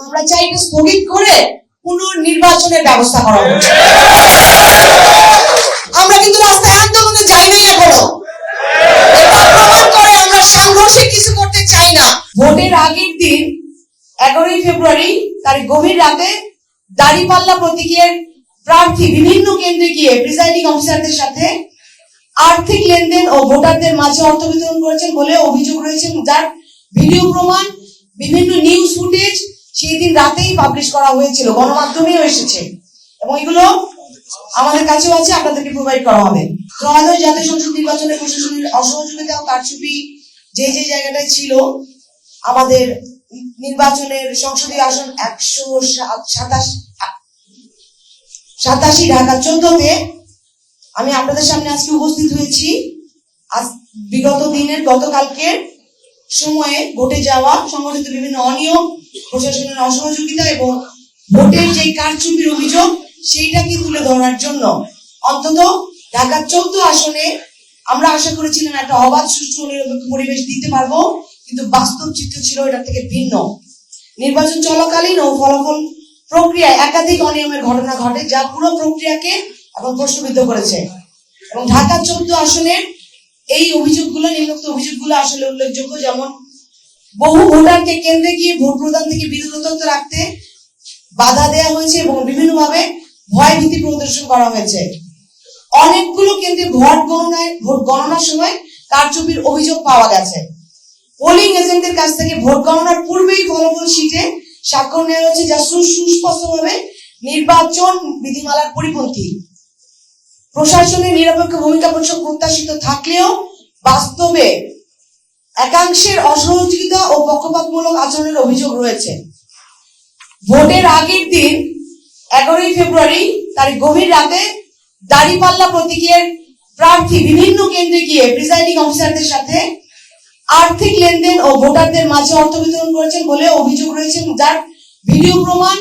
আমরা চাই এটা স্থগিত করে পুনর্নির্বাচনের ব্যবস্থা করা হোক। আমরা কিন্তু রাস্তায় আন্দোলনে যাই নাই এখনো, এটা প্রমাণ করে আমরা সাংঘর্ষিক কিছু করতে চাই না। ভোটের আগের দিন 11ই ফেব্রুয়ারি তারিখ গভীর রাতে দাঁড়িপাল্লা প্রতীকের প্রার্থী বিভিন্ন কেন্দ্রে গিয়ে প্রিসাইডিং অফিসারদের সাথে আর্থিক লেনদেন ও ভোটারদের মাঝে অর্থ বিতরণ করেছেন বলে অভিযোগ রয়েছে, যার ভিডিও প্রমাণ বিভিন্ন নিউজ ফুটেজ সেই দিন রাতেই পাবলিশ করা হয়েছিল, গণমাধ্যমেও এসেছে এবং এগুলো আমাদের কাছেও আছে, আপনাদেরকে প্রোভাইড করা হবে। ত্রয়োদশ জাতীয় সংসদ নির্বাচনে প্রশাসনের অসহযোগিতা ও কারচুপি যে জায়গাটায় ছিল, আমাদের নির্বাচনের সংসদীয় আসন 187 ঢাকা 14-তে আমি আপনাদের সামনে আজকে উপস্থিত হয়েছি। আজ বিগত দিনের গতকালকের সময়ে ঘটে যাওয়া সংগঠিত বিভিন্ন অনিয়ম, প্রশাসনের অসহযোগিতা এবং ভোটের যে কারচুপির অভিযোগ সেইটাকে তুলে ধরার জন্য অন্তত ঢাকা 14 আসনে আমরা আশা করেছিলাম একটা অবাধ সুষ্ঠু নিরপেক্ষ পরিবেশ দিতে পারবো, কিন্তু বাস্তব চিত্র ছিল এটা থেকে ভিন্ন। নির্বাচন চলাকালীন ও ফলাফল প্রক্রিয়ায় একাধিক অনিয়মের ঘটনা ঘটে, যা পুরো প্রক্রিয়াকে এখন প্রশ্নবিদ্ধ করেছে এবং ঢাকা 14 আসনের এই অভিযোগগুলো, নিম্নোক্ত অভিযোগগুলো আসলে উল্লেখযোগ্য। যেমন বহু ভোটারকে কেন্দ্রে গিয়ে ভোট প্রদান থেকে বিরত রাখতে বাধা দেওয়া হয়েছে এবং বিভিন্নভাবে ভয় ভীতি প্রদর্শন করা হয়েছে। অনেকগুলো কেন্দ্রে ভোট গণনার সময় কারচুপির অভিযোগ পাওয়া গেছে। পোলিং এজেন্টদের কাছ থেকে ভোট গণনার পূর্বেই ফলাফল শিটে স্বাক্ষর নেওয়া হয়েছে, যা সুস্পষ্টভাবে নির্বাচন বিধিমালার পরিপন্থী। প্রশাসনের নিরপেক্ষ ভূমিকা প্রত্যাশিত থাকলেও বাস্তবে একাংশের অসহযোগিতা ও পক্ষপাতমূলক আচরণের অভিযোগ রয়েছে। ভোটের আগের দিন 11ই ফেব্রুয়ারি তারিখ গভীর রাতে দাঁড়িপাল্লা প্রতীকের প্রার্থী বিভিন্ন কেন্দ্রে গিয়ে প্রিসাইডিং অফিসারদের সাথে আর্থিক লেনদেন ও ভোটারদের মাঝে অর্থ বিতরণ করেছেন বলে অভিযোগ রয়েছে, যার ভিডিও প্রমাণ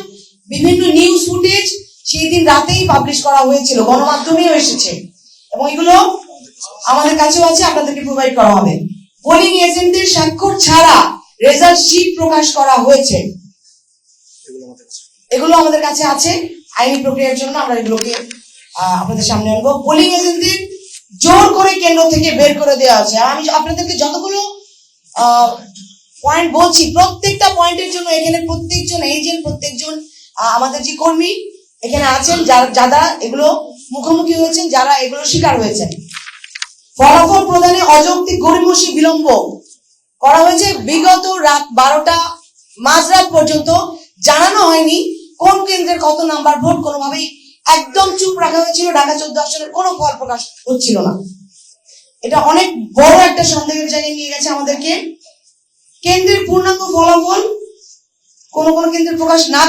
বিভিন্ন নিউজ ফুটেজ সেই দিন রাতেই পাবলিশ করা হয়েছিল, গণমাধ্যমেও এসেছে এবং এগুলো আমাদের কাছেও আছে, আপনাদেরকে প্রোভাইড করা হবে। পোলিং এজেন্টদের স্বাক্ষর ছাড়া রেজাল্ট শিট প্রকাশ করা হয়েছে, এগুলো আমাদের কাছে আছে। আইনি প্রক্রিয়ার জন্য আমরা এগুলোকে আপনাদের সামনে আনবো। পোলিং এজেন্টদের জোর করে কেন্দ্র থেকে বের করে দেওয়া হয়েছে। আমি আপনাদেরকে যতগুলো পয়েন্ট বলছি, প্রত্যেকটা পয়েন্টের জন্য এখানে প্রত্যেকজন এজেন্ট, প্রত্যেকজন আমাদের যে কর্মী এখানে আছেন, যারা এগুলো মুখোমুখি হয়েছেন, যারা এগুলো শিকার হয়েছেন। ফলাফল প্রদানে অযৌক্তিক গড়িমসি বিলম্ব করা হয়েছে। বিগত রাত 12টা মাঝরাত পর্যন্ত জানানো হয়নি কোন কেন্দ্রের কত নাম্বার ভোট, কোনোভাবেই একদম চুপ রাখা হয়েছিল। ঢাকা 14 আসনের কোনো ফল প্রকাশ হচ্ছিল না। এটা অনেক বড় একটা সন্দেহের জায়গায় নিয়ে গেছে আমাদেরকে। কেন্দ্রের পূর্ণাঙ্গ ফলাফল কোন কেন্দ্রের প্রকাশ না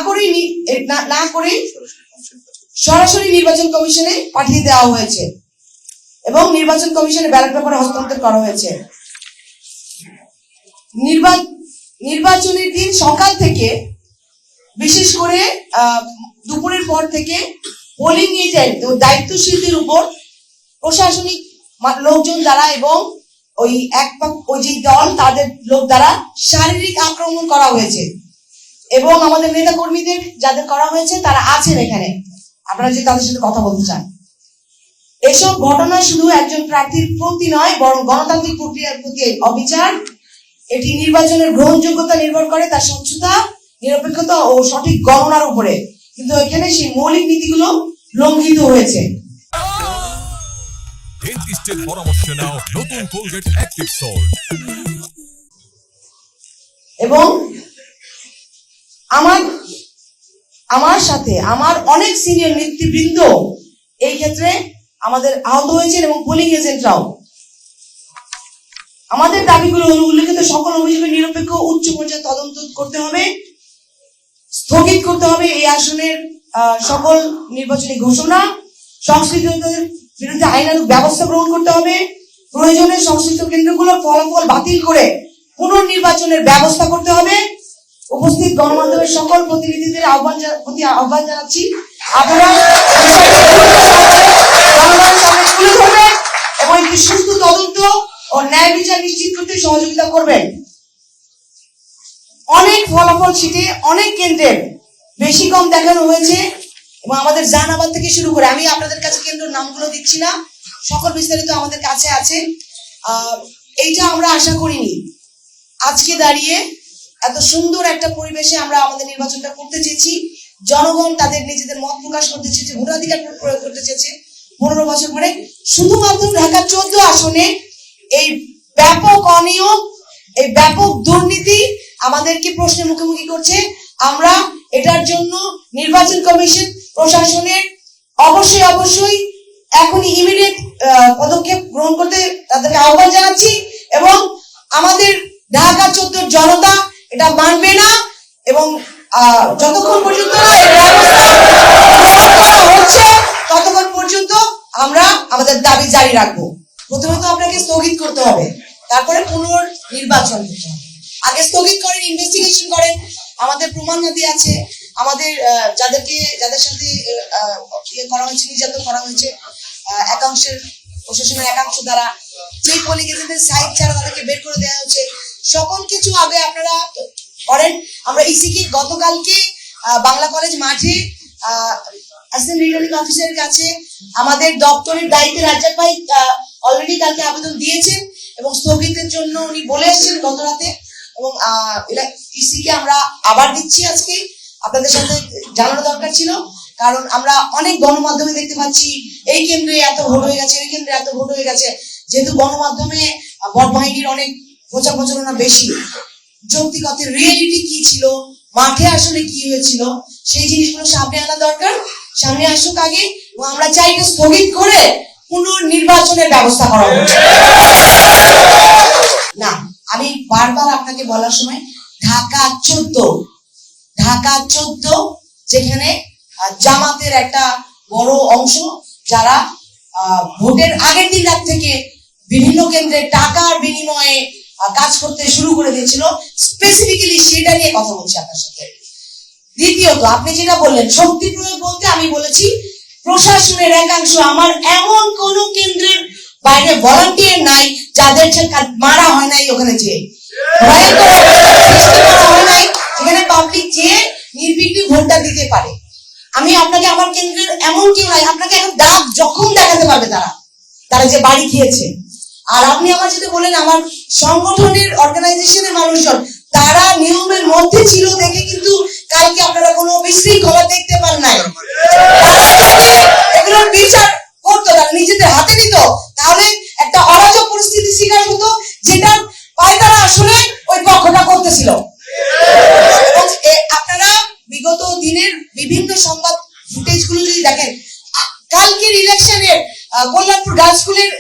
করে সরাসরি নির্বাচন কমিশনে পাঠিয়ে দেওয়া হয়েছে এবং নির্বাচন কমিশনে ব্যালট পেপারে হস্তান্তর করা হয়েছে। নির্বাচনের দিন সকাল থেকে, বিশেষ করে দুপুরের পর থেকে পোলিং এজেন্ট ও দায়িত্বশীলদের উপর প্রশাসনিক লোকজন দ্বারা এবং ওই যে দল তাদের লোক দ্বারা শারীরিক আক্রমণ করা হয়েছে এবং আমাদের নেতা কর্মীদের যাদের করা হয়েছে তারা আছেন এখানে, আপনারা যে তাদের সাথে কথা বলতে চান। এসব ঘটনা শুধু একজন প্রার্থীর প্রতি নয়, বরং গণতান্ত্রিক প্রক্রিয়ার প্রতি অবিচার। এটি নির্বাচনের গ্রহণযোগ্যতা নির্ভর করে তার স্বচ্ছতা, নিরপেক্ষতা ও সঠিক গণনার উপরে, কিন্তু এখানে সেই মৌলিক নীতিগুলো লঙ্ঘিত হয়েছে। ডেন্টিস্টের পরামর্শ নাও নতুন কোলগেট অ্যাক্টিভ সল্ট। এবং আমার সাথে আমার অনেক সিনিয়র নেতৃবৃন্দ এই ক্ষেত্রে আমাদের আহত হয়েছেন এবং পোলিং এজেন্টরাও। আমাদের দাবিগুলো হলো উল্লেখিত সকল অভিযোগের নিরপেক্ষ উচ্চ পর্যায়ে তদন্ত করতে হবে, স্থগিত করতে হবে এই আসনের সকল নির্বাচনী ঘোষণা, সংশ্লিষ্টদের বিরুদ্ধে আইনানুগ ব্যবস্থা গ্রহণ করতে হবে, প্রয়োজনে সংশ্লিষ্ট কেন্দ্রগুলোর ফলাফল বাতিল করে পুনর্নির্বাচনের ব্যবস্থা করতে হবে। উপস্থিত গণমাধ্যমের সকল প্রতিনিধিদের আহ্বান জানাচ্ছি, আপনারা তুলে ধরবেন এবং একটি সুস্থ তদন্ত ও ন্যায় বিচার নিশ্চিত করতে সহযোগিতা করবেন। অনেক ফলাফল শিটে অনেক কেন্দ্রের বেশি কম দেখানো হয়েছে এবং আমাদের জানাবাদ থেকে শুরু করে আমি আপনাদের কাছে কেন্দ্রের নামগুলো দিচ্ছি না, সকল বিস্তারিত আমাদের কাছে আছে। এইটা আমরা আশা করিনি। আজকে দাঁড়িয়ে এত সুন্দর একটা পরিবেশে আমরা আমাদের নির্বাচনটা করতে চেয়েছি। জনগণ তাদের নিজেদের মত প্রকাশ করতে চেয়েছে, ভোটাধিকার প্রয়োগ করতে চেয়েছে 15 বছর পরে। শুধুমাত্র ঢাকা 14 আসনে এই ব্যাপক অনিয়ম, এই ব্যাপক দুর্নীতি আমাদেরকে প্রশ্নের মুখোমুখি করছে। আমরা এটার জন্য নির্বাচন কমিশন প্রশাসনের অবশ্যই এখনই ইমিডিয়েট পদক্ষেপ গ্রহণ করতে তাদেরকে আহ্বান জানাচ্ছি এবং আমাদের ঢাকা 14 জনতা এটা মানবে না এবং যতক্ষণ পর্যন্ত না এর ব্যবস্থা করা হচ্ছে ততক্ষণ পর্যন্ত আমরা আমাদের দাবি জারি রাখবো। প্রথমে তো আপনাকে স্থগিত করতে হবে, তারপরে পুনর্নির্বাচন করতে হবে। আগে স্থগিত করেন, ইনভেস্টিগেশন করেন, আমাদের প্রমাণ নথি আছে, আমাদের যাদের সাথে করা হয়েছে, নির্যাতন করা হয়েছে একাংশের প্রশাসনের একাংশ দ্বারা, সেই পোলিং এজেন্টের সাইট ছাড়া তাদেরকে বের করে দেওয়া হচ্ছে, সকল কিছু আগে আপনারা করেন। আমরা ইসিকে গতকালকে বাংলা কলেজ মাঠে অ্যাসিস্ট্যান্ট রিটার্নিং অফিসারের কাছে আমাদের দপ্তরের দায়িত্বে রাজ্জাক ভাই অলরেডি কালকে আবেদন দিয়েছেন এবং স্থগিতের জন্য উনি বলে এসেছেন গত রাতে এবং ইসিকে আমরা আবার দিচ্ছি আজকে। আপনাদের সাথে জানানো দরকার ছিল, কারণ আমরা অনেক গণমাধ্যমে দেখতে পাচ্ছি এই কেন্দ্রে এত ভোট হয়ে গেছে, এই কেন্দ্রে এত ভোট হয়ে গেছে। যেহেতু গণমাধ্যমে ভোট বাহিনীর অনেক প্রচারণা বেশি, যৌক্তিকতার রিয়েলিটি কি ছিল, মাঠে আসলে কি হয়েছিল, সেই জিনিসগুলো সামনে আনা দরকার। সামনে আসুক আগে এবং আমরা চাই এটা স্থগিত করে পুনর্নির্বাচনের ব্যবস্থা করা হচ্ছে না। আমি বারবার আপনাকে বলার সময় ঢাকা 14 যেখানে জামাতের একটা বড় অংশ যারা ভোটের আগের দিন রাত থেকে বিভিন্ন কেন্দ্রে টাকার বিনিময়ে কাজ করতে শুরু করে দিয়েছিল, স্পেসিফিক্যালি সেটা নিয়ে কথা বলছি আপনার সাথে। দ্বিতীয়ত আপনি যেটা বললেন শক্তি প্রয়োগ বলতে, আমি বলেছি প্রশাসনের একাংশ, আমার এমন কোন কেন্দ্রের বাইরে ভলান্টিয়ার নাই যাদের মারা হয় নাই, ওখানে যে ভয়ঙ্কর অবস্থার সৃষ্টি করা হয় নাই যেখানে পাবলিক যে নির্বিঘ্নে ভোটটা দিতে পারে। আমি আপনাকে আমার কেন্দ্রের এমন কেউ নাই, আপনাকে এখন দাগ যখন দেখাতে পারবে তারা যে বাড়ি খেয়েছে। আর আপনি আমার যেটা বললেন আমার সংগঠনের অর্গানাইজেশনের মানুষজন তারা নিয়মের মধ্যে ছিল দেখে কিন্তু কালকে আপনারা কোনো বিশৃঙ্খলা দেখতে পান নাই। এগুলোর বিচার করতো, তারা নিজেদের হাতে নিত, তাহলে একটা অরাজক পরিস্থিতি শিকার হতো যেটা পায়তারা আসলে ওই পক্ষটা করতেছিল। আপনারা বিগত দিনের বিভিন্ন সংবাদ ফুটেজ গুলো যদি দেখেন, কালকের ইলেকশনের কল্যাণপুর গার্লস স্কুলের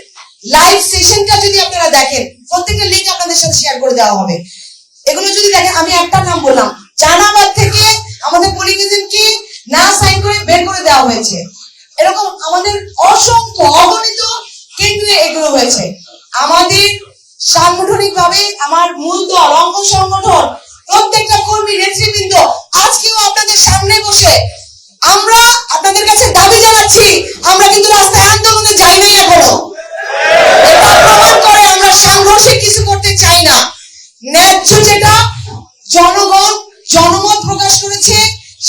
লাইভ সেশনটা যদি আপনারা দেখেন, প্রত্যেকটা লিঙ্ক আপনাদের সাথে শেয়ার করে দেওয়া হবে। এগুলো যদি দেখেন, আমি একটা নাম বললাম, জানাবাদ থেকে আমাদের পোলিং এজেন্টকে না সাইন করে বের করে দেওয়া হয়েছে। এরকম আমাদের অসংখ্য অগণিত কেন্দ্রে এগুলো হয়েছে। আমাদের সাংগঠনিক ভাবে আমার মূল দল অঙ্গ সংগঠন প্রত্যেকটা কর্মী নেতৃবৃন্দ আজকেও আপনাদের সামনে বসে আমরা আপনাদের কাছে দাবি জানাচ্ছি, আমরা কিন্তু রাস্তায় আন্দোলনে যাই নাই এখনো। এটা প্রমাণ করে আমরা সাংঘর্ষিক কিছু করতে চাই না। ন্যায্য যে